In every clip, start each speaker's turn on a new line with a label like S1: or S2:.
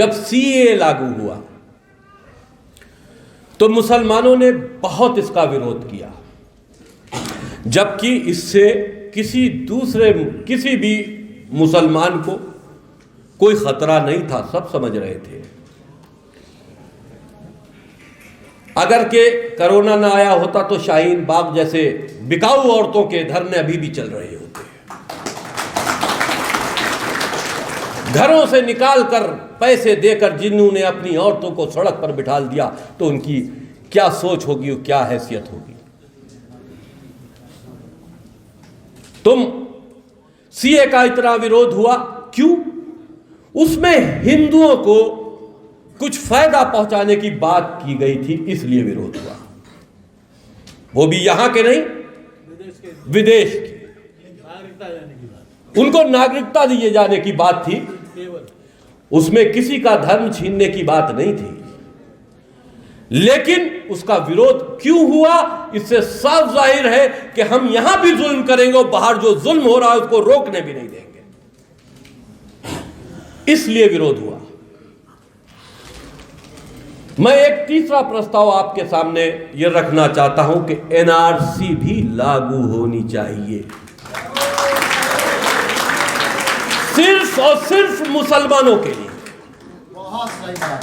S1: जब सीए लागू हुआ तो मुसलमानों ने बहुत इसका विरोध किया, जबकि इससे किसी भी मुसलमान को कोई खतरा नहीं था, सब समझ रहे थे। अगर के कोरोना ना आया होता तो शाहीन बाग जैसे बिकाऊ औरतों के धरने अभी भी चल रहे होते। घरों से निकाल कर पैसे देकर जिन्होंने अपनी औरतों को सड़क पर बिठा दिया, तो उनकी क्या सोच होगी, क्या हैसियत होगी। तुम सीए का इतना विरोध हुआ क्यों? उसमें हिंदुओं को कुछ फायदा पहुंचाने की बात की गई थी, इसलिए विरोध हुआ। वो भी यहां के नहीं, विदेश के। उनको नागरिकता दिए जाने की बात थी, उसमें किसी का धर्म छीनने की बात नहीं थी। लेकिन उसका विरोध क्यों हुआ, इससे साफ जाहिर है कि हम यहां भी जुल्म करेंगे और बाहर जो जुल्म हो रहा है उसको रोकने भी नहीं देंगे, इसलिए विरोध हुआ। मैं एक तीसरा प्रस्ताव आपके सामने यह रखना चाहता हूं कि एनआरसी भी लागू होनी चाहिए, सिर्फ और सिर्फ मुसलमानों के लिए।
S2: बहुत सही बात।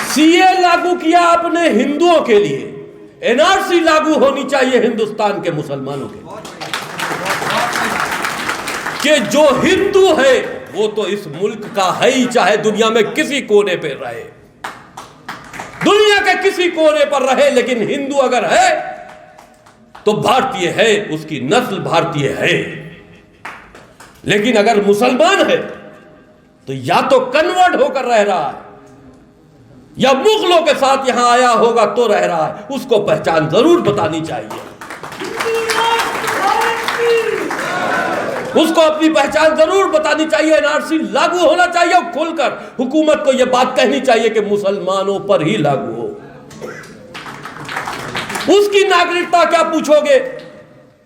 S1: सीए लागू किया आपने हिंदुओं के लिए, एनआरसी लागू होनी चाहिए हिंदुस्तान के मुसलमानों के लिए। कि जो हिंदू है वो तो इस मुल्क का है ही, चाहे दुनिया में किसी कोने पर रहे, दुनिया के किसी कोने पर रहे, लेकिन हिंदू अगर है तो भारतीय है, उसकी नस्ल भारतीय है। लेकिन अगर मुसलमान है तो या तो कन्वर्ट होकर रह रहा है या मुगलों के साथ यहां आया होगा तो रह रहा है, उसको पहचान जरूर बतानी चाहिए, उसको अपनी पहचान जरूर बतानी चाहिए। एनआरसी लागू होना चाहिए और खुलकर हुकूमत को यह बात कहनी चाहिए कि मुसलमानों पर ही लागू हो। उसकी नागरिकता क्या पूछोगे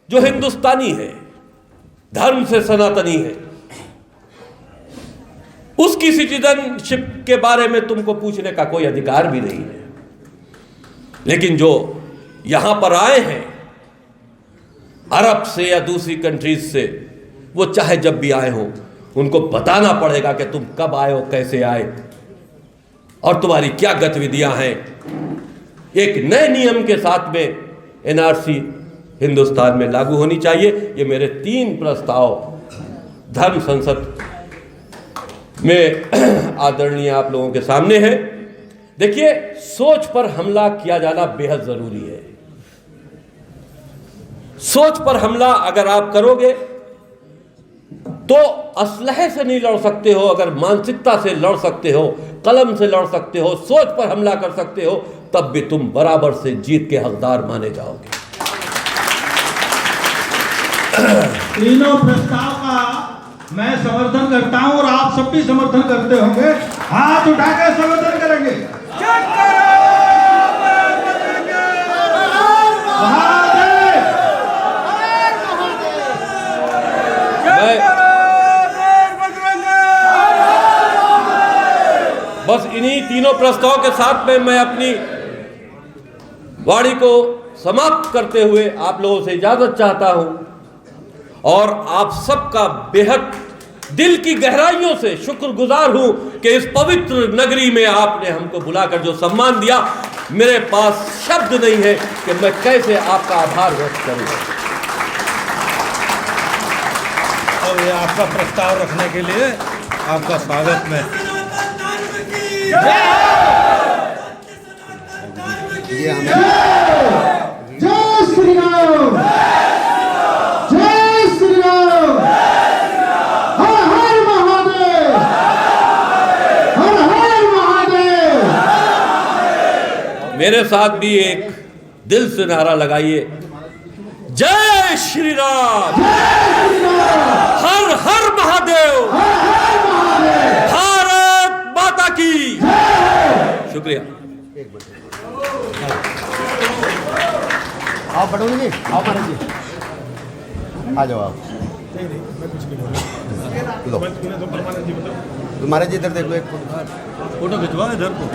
S1: जो हिंदुस्तानी है, धर्म से सनातनी है, उसकी सिटीजनशिप के बारे में तुमको पूछने का कोई अधिकार भी नहीं है। लेकिन जो यहां पर आए हैं अरब से या दूसरी कंट्रीज से, वो चाहे जब भी आए हो, उनको बताना पड़ेगा कि तुम कब आए हो, कैसे आए और तुम्हारी क्या गतिविधियां हैं। एक नए नियम के साथ में एनआरसी हिंदुस्तान में लागू होनी चाहिए। ये मेरे 3 प्रस्ताव धर्म संसद में आदरणीय आप लोगों के सामने है। देखिए, सोच पर हमला किया जाना बेहद जरूरी है। सोच पर हमला अगर आप करोगे तो असलहे से नहीं लड़ सकते हो, अगर मानसिकता से लड़ सकते हो, कलम से लड़ सकते हो, सोच पर हमला कर सकते हो, तब भी तुम बराबर से जीत के हकदार माने जाओगे।
S2: तीनों प्रस्ताव का मैं समर्थन करता हूं और आप सब भी समर्थन करते होंगे। हाथ उठाकर समर्थन करेंगे।
S1: बस इन्हीं तीनों प्रस्ताव के साथ में मैं अपनी वाणी को समाप्त करते हुए आप लोगों से इजाजत चाहता हूं और आप सबका बेहद दिल की गहराइयों से शुक्रगुजार हूं कि इस पवित्र नगरी में आपने हमको बुलाकर जो सम्मान दिया, मेरे पास शब्द नहीं है कि मैं कैसे आपका आभार व्यक्त करूं।
S3: और ये आपका प्रस्ताव रखने के लिए आपका स्वागत में।
S2: जय श्री राम, जय श्री राम, हर हर महादेव, हर हर महादेव।
S1: मेरे साथ भी एक दिल से नारा लगाइए, जय श्री राम, हर हर महादेव, भारत माता की। शुक्रिया।
S4: आप बढ़ोगे नहीं, आप महाराज जी आ जाओ आप। लो
S3: पंच कुने तो परमानंद जी मतलब
S4: महाराज जी इधर देख लो एक
S3: फोटो खिंचवा इधर को